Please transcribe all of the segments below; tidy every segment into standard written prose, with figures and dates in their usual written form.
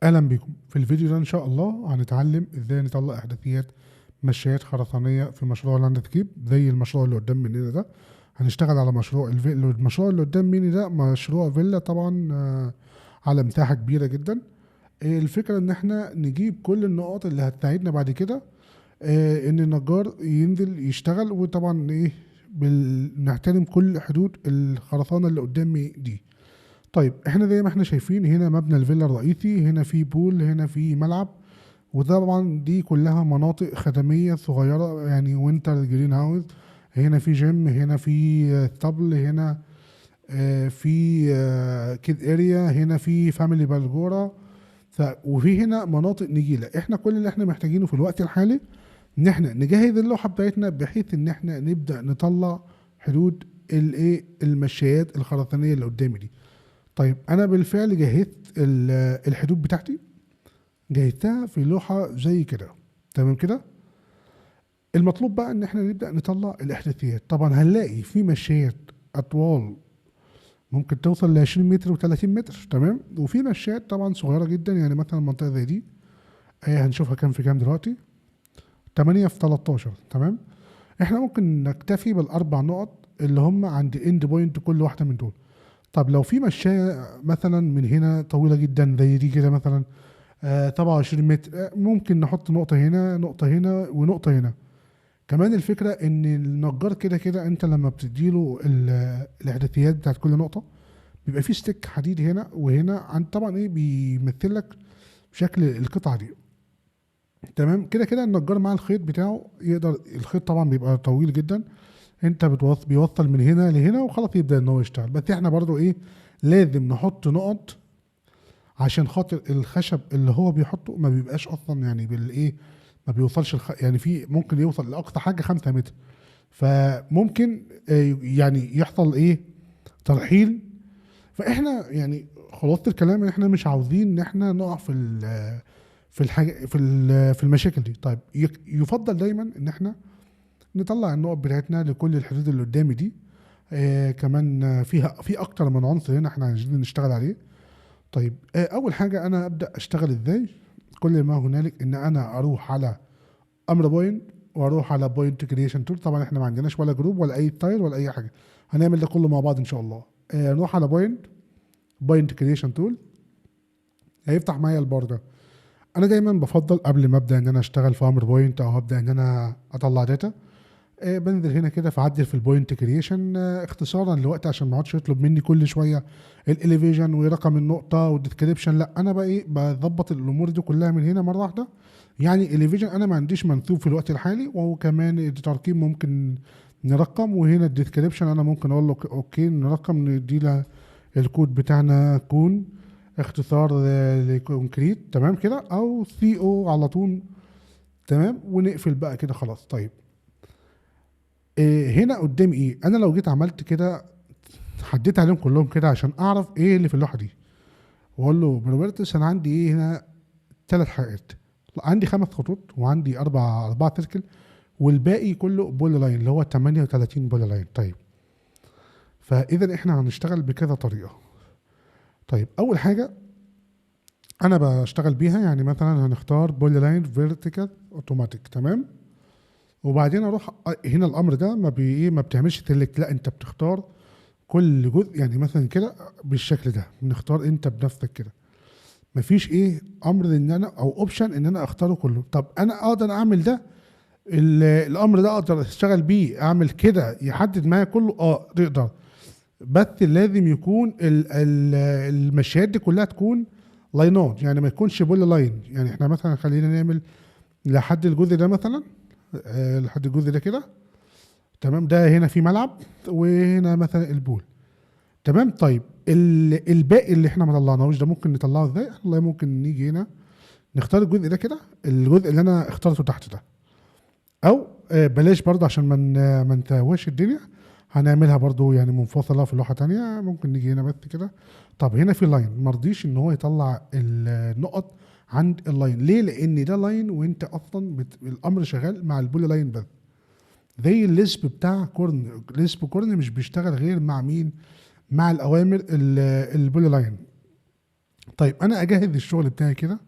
اهلا بكم. في الفيديو ده ان شاء الله هنتعلم ازاي نطلع احداثيات مشايات خرسانيه في مشروع لاندسكيب زي المشروع اللي قدام مننا ده. هنشتغل على المشروع اللي قدام مني ده مشروع فيلا طبعا، على مساحه كبيره جدا. الفكره ان احنا نجيب كل النقط اللي هتساعدنا بعد كده، ان النجار ينزل يشتغل، وطبعا ايه نحترم كل حدود الخرسانه اللي قدامي دي. طيب احنا زي ما احنا شايفين هنا مبنى الفيلا الرئيسي، هنا في بول، هنا في ملعب، وطبعا دي كلها مناطق خدمية صغيرة يعني وينتر جرين هاوس. هنا في جيم، هنا في اسطبل، هنا في كيد اريا، هنا في فاميلي بالجورا. وفي هنا مناطق نجيلة. احنا كل اللي احنا محتاجينه في الوقت الحالي ان احنا نجهز اللوحة بتاعتنا بحيث ان احنا نبدأ نطلع حدود الايه المشايات الخرسانية اللي قدامي دي. طيب انا بالفعل جهزت الحدود بتاعتي، جهزتها في لوحة زي كده. تمام كده. المطلوب بقى ان احنا نبدأ نطلع الاحداثيات. طبعا هنلاقي في مشايات اطوال ممكن توصل ل 20 متر و30 متر، تمام، وفي مشايات طبعا صغيرة جدا، يعني مثلا منطقة زي دي هنشوفها كام في كام دلوقتي. 8 في 13، تمام. احنا ممكن نكتفي بالاربع نقط اللي هم عند اند بوينت كل واحدة من دول. طب لو في مشاية مثلا من هنا طويلة جدا زي دي كده مثلا 27 متر، ممكن نحط نقطة هنا، نقطة هنا، ونقطة هنا. كمان الفكرة ان النجار كده كده انت لما بتديله الاحداثيات بتاعت كل نقطة بيبقى في ستيك حديد هنا وهنا، عن طبعا ايه بيمثل لك شكل القطعة دي. تمام كده كده النجار مع الخيط بتاعه يقدر، الخيط طبعا بيبقى طويل جدا، انت بيوصل من هنا لهنا وخلاص يبدأ ان هو يشتغل. بس احنا برضو ايه لازم نحط نقط عشان خاطر الخشب اللي هو بيحطه ما بيبقاش اصلا يعني بالايه، ما بيوصلش يعني في ممكن يوصل لاقصى حاجه 5 متر. فممكن يعني يحصل ايه ترحيل. فاحنا يعني خلاصه الكلام ان احنا مش عاوزين ان احنا نقع في الحاجه في المشاكل دي. طيب يفضل دايما ان احنا نطلع النقط بتاعتنا لكل الحدود اللي قدامي دي. كمان فيها في اكتر من عنصر هنا احنا عايزين نشتغل عليه. طيب اول حاجه انا ابدا اشتغل ازاي؟ كل ما هنالك ان انا اروح على امر بوينت واروح على بوينت كريشن تول. طبعا احنا ما عندناش ولا جروب ولا اي تايل ولا اي حاجه، هنعمل ده كله مع بعض ان شاء الله. نروح على بوينت كريشن تول، هيفتح معايا البار ده. انا دايما بفضل قبل ما ابدا ان انا اشتغل في امر بوينت او ابدا ان انا اطلع داتا، بنزل هنا كده فعدل في البوينت كرييشن اختصارا لوقت عشان ما اقعدش يطلب مني كل شويه الاليفيجن ورقم النقطه والديسكريبشن. لا انا بقى ايه بظبط الامور دي كلها من هنا مره واحده. يعني الاليفيجن انا ما عنديش منسوب في الوقت الحالي، وكمان الترقيم ممكن نرقم، وهنا الديسكريبشن انا ممكن اقول له اوكي نرقم، ندي له الكود بتاعنا كون اختصار لكونكريت، تمام كده، او سي او على طول. تمام ونقفل بقى كده خلاص. طيب إيه هنا قدامي ايه؟ انا لو جيت عملت كده حددت عليهم كلهم كده عشان اعرف ايه اللي في اللوحه دي، واقول له بروبرتس انا عندي ايه هنا؟ 3 حاجات. عندي 5 خطوط وعندي اربع سيركل، والباقي كله بول لاين اللي هو 38 بول لاين. طيب فاذا احنا هنشتغل بكذا طريقه. طيب اول حاجه انا بشتغل بيها يعني مثلا هنختار بول لاين فيرتيكال اوتوماتيك، تمام. وبعدين اروح هنا الامر ده ما بي ايه ما بتعملش سيلكت، لا انت بتختار كل جزء، يعني مثلا كده بالشكل ده بنختار انت بنفسك كده. مفيش ايه امر ان انا او اوبشن ان انا اختاره كله. طب انا اقدر اعمل ده، الامر ده اقدر اشتغل بيه اعمل كده يحدد معايا كله، تقدر. بس لازم يكون المشيات دي كلها تكون لاينات، يعني ما يكونش بول لاين. يعني احنا مثلا خلينا نعمل لحد الجزء ده مثلا، لحد الجزء ده كده، تمام. ده هنا في ملعب وهنا مثلا البول، تمام. طيب الباقي اللي احنا ما طلعناهوش ده ممكن نطلعه ازاي؟ والله ممكن نيجي هنا نختار الجزء ده كده، الجزء اللي انا اخترته تحت ده، او بلاش برضه عشان ما نتوهش الدنيا، هنعملها برضه يعني منفصله في لوحه تانية. ممكن نيجي هنا بس كده. طب هنا في لاين مرضيش ان هو يطلع النقط عند اللاين. ليه؟ لان ده لاين وانت اصلا الامر شغال مع البولي لاين بس. زي الليسب بتاع كورن، ليسب كورن مش بيشتغل غير مع مين؟ مع الاوامر البولي لاين. طيب انا اجهز الشغل بتاعي كده.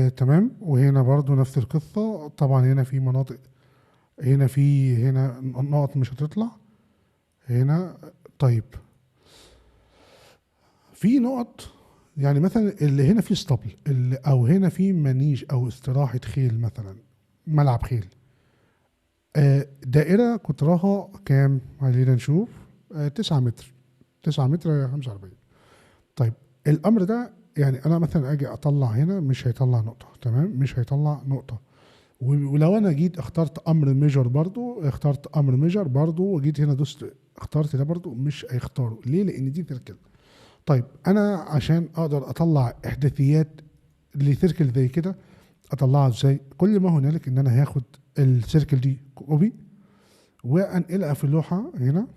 تمام. وهنا برضو نفس القصة، طبعا هنا في مناطق، هنا نقط مش هتطلع هنا. طيب في نقط، يعني مثلا اللي هنا في اسطبل، اللي او هنا في منيج او استراحة خيل مثلا، ملعب خيل. دائرة قطرها كام؟ خلينا نشوف. 9 متر، 9 متر 45. طيب الامر ده يعني انا مثلا اجي اطلع هنا مش هيطلع نقطة، تمام، مش هيطلع نقطة. ولو انا جيت اخترت امر ميجر برضو وجيت هنا دوست اخترت ده برضو مش هيختاره. ليه؟ لان دي سيركل. طيب انا عشان اقدر اطلع احداثيات لسيركل زي كده، اطلعها ازاي؟ كل ما هنالك ان انا هاخد السيركل دي كوبي وانقلها في اللوحه هنا،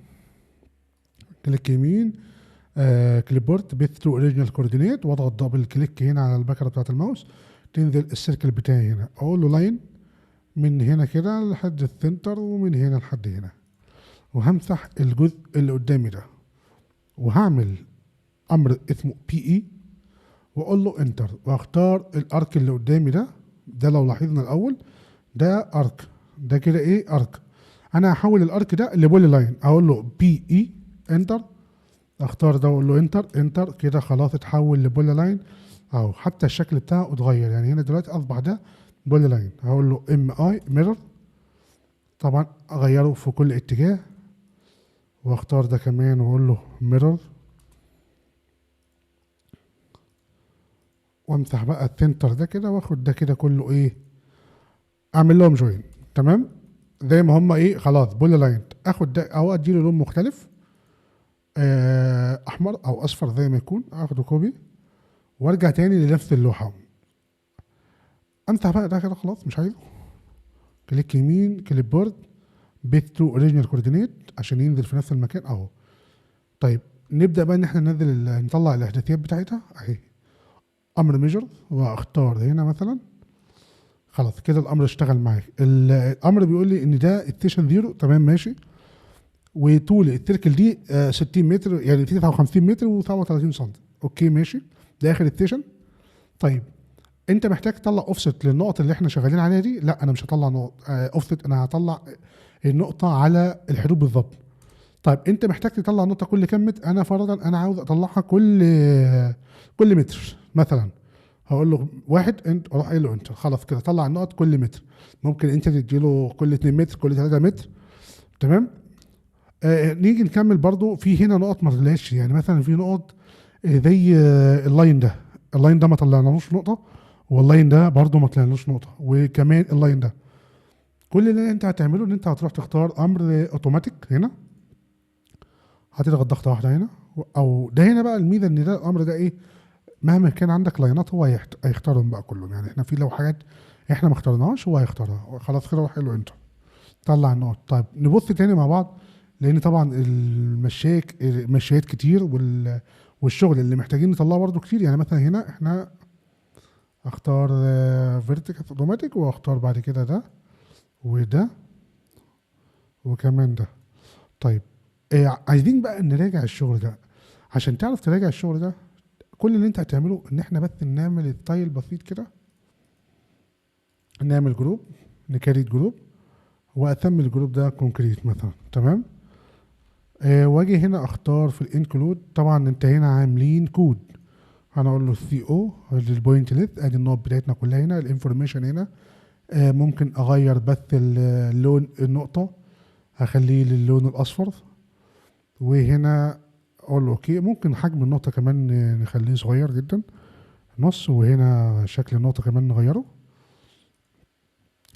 كليك يمين، كليب بورد بيت تو اوريجينال كوردينيت، واضغط دبل كليك هنا على البكره بتاعت الماوس، تنزل السيركل بتاعي هنا، اقول له لاين من هنا كده لحد السنتر ومن هنا لحد هنا، وهمسح الجزء اللي قدامي ده، وهعمل امر اسمه بي اي، واقول له انتر، واختار الارك اللي قدامي ده لو لاحظنا الاول ده ارك، ده كده ايه ارك. انا هحول الارك ده لبولي لاين، اقول له بي اي انتر، اختار ده واقول له انتر كده خلاص اتحول لبولي لاين. اهو حتى الشكل بتاعه اتغير، يعني هنا دلوقتي اصبح ده بولي لاين. هقول له ام اي ميرور، طبعا اغيره في كل اتجاه، واختار ده كمان واقول له ميرور، وامسح بقى السنتر ده كده، واخد ده كده كله ايه، اعمل لهم جوين. تمام، زي ما هم ايه خلاص بولي لاين. اخد ده او اديله لون مختلف، احمر او اصفر زي ما يكون، اخده كوبي وارجع تاني لنفس اللوحه، امسح بقى ده كده خلاص مش عايزه، كليك يمين كليب بورد بيت تو اوريجينال كوردينيت عشان ينزل في نفس المكان اهو. طيب نبدا بقى ان احنا نطلع الاحداثيات بتاعتها اهي. امر ميجر، واختار هنا مثلا، خلاص كده الامر اشتغل معاك. الامر بيقول لي ان ده ستيشن زيرو، تمام ماشي، وطول التركل دي 60 متر، يعني 59 متر و37 سم. اوكي ماشي، ده اخر ستيشن. طيب انت محتاج تطلع اوفست للنقط اللي احنا شغالين عليها دي؟ لا انا مش هطلع نقط اوفست، انا هطلع النقطه على الحدود بالظبط. طيب انت محتاج تطلع نقطه كل كام متر؟ انا فرضا انا عاوز اطلعها كل متر مثلا، هقول له واحد، انت اروح قايل له انت، خلاص كده طلع النقط كل متر. ممكن انت تديله كل 2 متر، كل 3 متر. تمام. نيجي نكمل برضو في هنا نقط ما طلعتش، يعني مثلا في نقط زي اللاين ده ما طلعنالوش نقطه، واللاين ده برضو ما طلعنالوش نقطه، وكمان اللاين ده. كل اللي انت هتعمله ان انت هتروح تختار امر اوتوماتيك هنا، هتضغط ضغطه واحده هنا، او ده هنا بقى الميزه ان ده الامر ده ايه، مهما كان عندك لاينات هو هيختارهم بقى كلهم. يعني احنا في لو حاجات احنا ما اخترناهاش هو هيختارها، خلاص كده روح حلو انت طلع النقط. طيب نبص تاني مع بعض، لان طبعا المشايات كتير والشغل اللي محتاجين نطلعه برضو كتير. يعني مثلا هنا احنا اختار فيرتيكال اوتوماتيك، واختار بعد كده ده وده وكمان ده. طيب عايزين بقى نراجع الشغل ده. عشان تعرف تراجع الشغل ده، كل اللي انت هتعمله ان احنا بس نعمل ستايل بسيط كده، نعمل جروب، نكريت جروب، واسمي الجروب ده كونكريت مثلا. تمام. واجي هنا اختار في الانكلود، طبعا انت هنا عاملين كود، انا اقول له سي او للبوينت ليست، ادي النقط بتاعتنا كلها هنا، الانفورميشن هنا. ممكن اغير بس اللون النقطة، هخليه للون الاصفر، وهنا اقول له اوكي. ممكن حجم النقطة كمان نخليه صغير جدا نص، وهنا شكل النقطة كمان نغيره.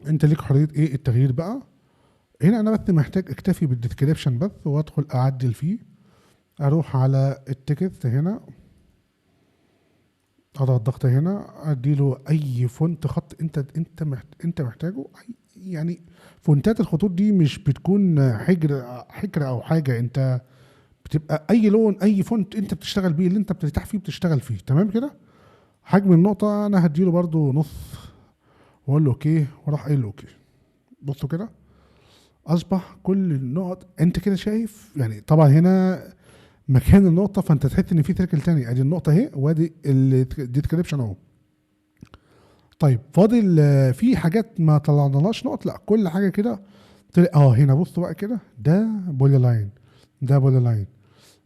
انت ليك حرية ايه التغيير بقى. هنا انا بس محتاج اكتفي بالديسكريبشن بس، وادخل اعدل فيه، اروح على التكست هنا، اضغط ضغطة هنا، اديله اي فونت خط انت محتاجه. يعني فونتات الخطوط دي مش بتكون حجر او حاجة، انت بتبقى اي لون اي فونت انت بتشتغل بيه، اللي انت بترتاح فيه بتشتغل فيه. تمام كده. حجم النقطة انا هديله برضو نص، واقول له اوكي، وراح قايل له اوكي. بصوا كده اصبح كل النقط انت كده شايف. يعني طبعا هنا مكان النقطه، فانت تحس ان في سيركل تاني. ادي النقطه اهي، وادي الديسكريبشن اهو. طيب فاضل في حاجات ما طلعناش نقط، لا كل حاجه كده هنا بصوا بقى كده، ده بولي لاين، ده بولي لاين،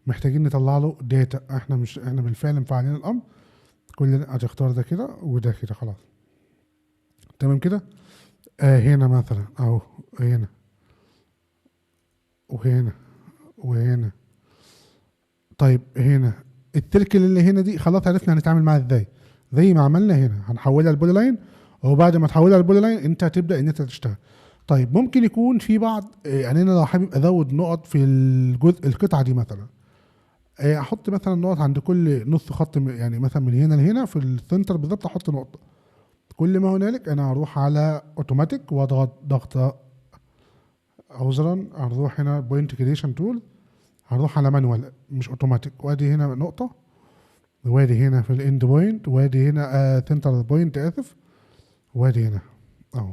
محتاجين نطلع له داتا. احنا بالفعل مفعلين الامر. كلنا هتختار ده كده وده كده، خلاص تمام كده. هنا مثلا اهو، هنا وهنا وهنا. طيب هنا التركل اللي هنا دي خلاص عرفنا هنتعامل معاها ازاي. زي ما عملنا هنا هنحولها لبولي لاين، وبعد ما تحولها لبولي لاين انت هتبدا ان انت تشتغل. طيب ممكن يكون في بعض يعني انا لو حابب ازود نقط في الجزء القطعه دي مثلا، احط مثلا نقط عند كل نص خط، يعني مثلا من هنا لهنا في السنتر بالظبط احط نقطه. كل ما هنالك انا هروح على اوتوماتيك واضغط ضغطه، عذرا هنروح هنا بوينت كريشن تول، هنروح على مانوال مش اوتوماتيك، وادي هنا نقطه، وادي هنا في الاند بوينت، وادي هنا سنتر بوينت اسف، وادي هنا اهو.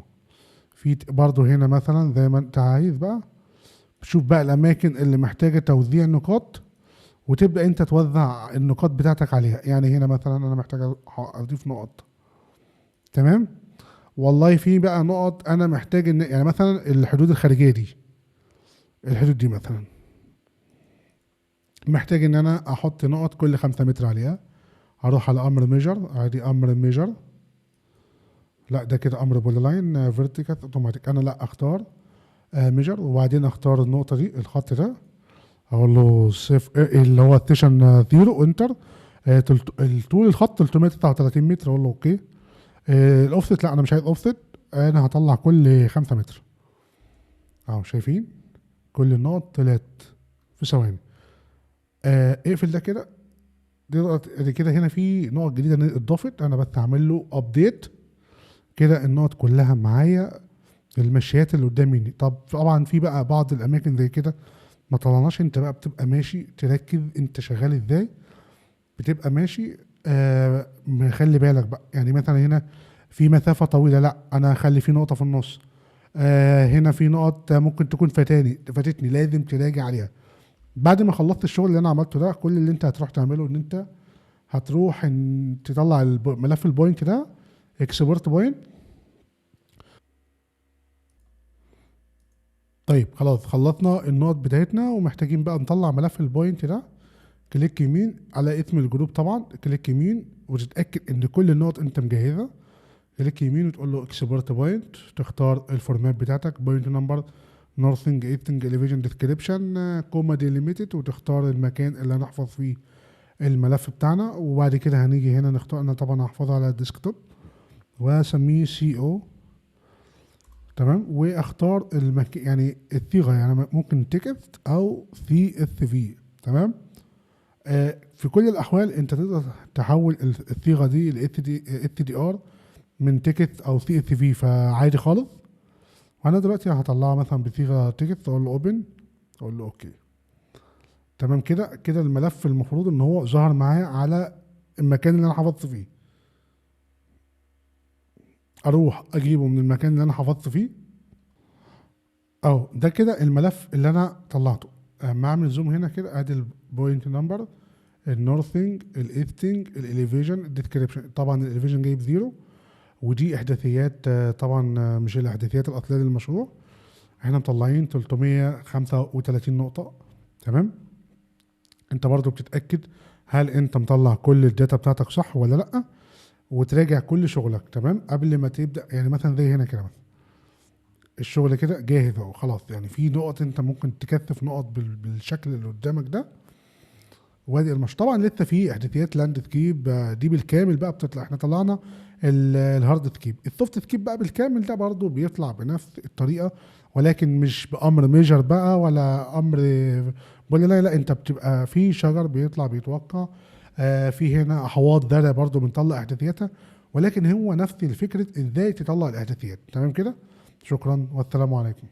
في برضه هنا مثلا زي ما انت عايز بقى، شوف بقى الاماكن اللي محتاجه توزيع نقاط، وتبدا انت توزع النقاط بتاعتك عليها. يعني هنا مثلا انا محتاج اضيف نقط، تمام. والله في بقى نقط انا محتاج ان يعني مثلا الحدود الخارجيه دي، الحدود دي مثلا محتاج ان انا احط نقط كل 5 متر عليها. هروح على امر ميجر، ادي امر ميجر، لا ده كده امر بول لاين فيرتيكال اوتوماتيك. انا لا اختار ميجر، وبعدين اختار النقطه دي الخط ده، اقول له سيف اللي هو ستيشن زيرو انتر. طول الخط 339 متر، اقول له اوكي. الاوفست لا انا مش عايز اوفست، انا هطلع كل 5 متر اهو. شايفين كل النقط طلعت في ثواني. اقفل ده كده. دي كده هنا في نقط جديده اتضافت، انا بس هعمل له ابديت كده. النقط كلها معايا، المشيات اللي قدام مني. طب طبعا في بقى بعض الاماكن زي كده ما طلعناش، انت بقى بتبقى ماشي تركز انت شغال ازاي، بتبقى ماشي مخلي بالك بقى. يعني مثلا هنا في مسافة طويلة، لا انا هخلي في نقطة في النص. هنا في نقط ممكن تكون فاتتني، لازم تراجع عليها. بعد ما خلصت الشغل اللي انا عملته ده، كل اللي انت هتروح تعمله ان انت هتروح ان تطلع ملف البوينت ده، اكسبورت بوينت. طيب خلاص خلصنا النقط بتاعتنا، ومحتاجين بقى نطلع ملف البوينت ده. كليك يمين على اسم الجروب، طبعا كليك يمين وتتاكد ان كل النقط انت مجهزها. كليك يمين وتقول له اكسبورت بوينت، تختار الفورمات بتاعتك، بوينت نمبر، نورثنج، ايستنج، اليفيجن، ديسكريبشن، كوما ديليميتد، وتختار المكان اللي هنحفظ فيه الملف بتاعنا. وبعد كده هنيجي هنا نختار، انا طبعا هحفظها على الديسكتوب واسميه سي او، تمام. واختار يعني الصيغه، يعني ممكن تكست او سي اس في، تمام. في كل الاحوال انت تقدر تحول الصيغه دي ل اتش دي ار من تيكت او سي اس في، فعادي خالص. وانا دلوقتي هطلعها مثلا بصيغه تيكت، اقول له اوبن، اقول له اوكي، تمام كده. كده الملف المفروض ان هو ظهر معايا على المكان اللي انا حفظت فيه. اروح اجيبه من المكان اللي انا حفظت فيه، ده كده الملف اللي انا طلعته. اما اعمل زوم هنا كده، ادي البوينت نمبر، النورثنج، الايستنج، الاليفيجن، الديسكريبشن. طبعا الاليفيجن جايب زيرو، ودي احداثيات طبعا مش الاحداثيات الاصليه للمشروع. احنا مطلعين 335 نقطه، تمام. انت برضو بتتاكد هل انت مطلع كل الداتا بتاعتك صح ولا لا، وتراجع كل شغلك تمام قبل ما تبدا. يعني مثلا زي هنا كده مثلا الشغل كده جاهز اهو خلاص، يعني في نقط انت ممكن تكثف نقط بالشكل اللي قدامك ده. وادي طبعا لسه في احداثيات لاند سكيب دي بالكامل بقى بتطلع. احنا طلعنا الهارد سكيب، السوفت سكيب بقى بالكامل ده برضو بيطلع بنفس الطريقه، ولكن مش بامر ميجر بقى ولا امر ولا لا انت بتبقى في شجر بيطلع بيتوقع. في هنا احواض زرع برضو بنطلع احداثياتها، ولكن هو نفس الفكره ازاي تطلع الاحداثيات، تمام كده. شكرا والسلام عليكم.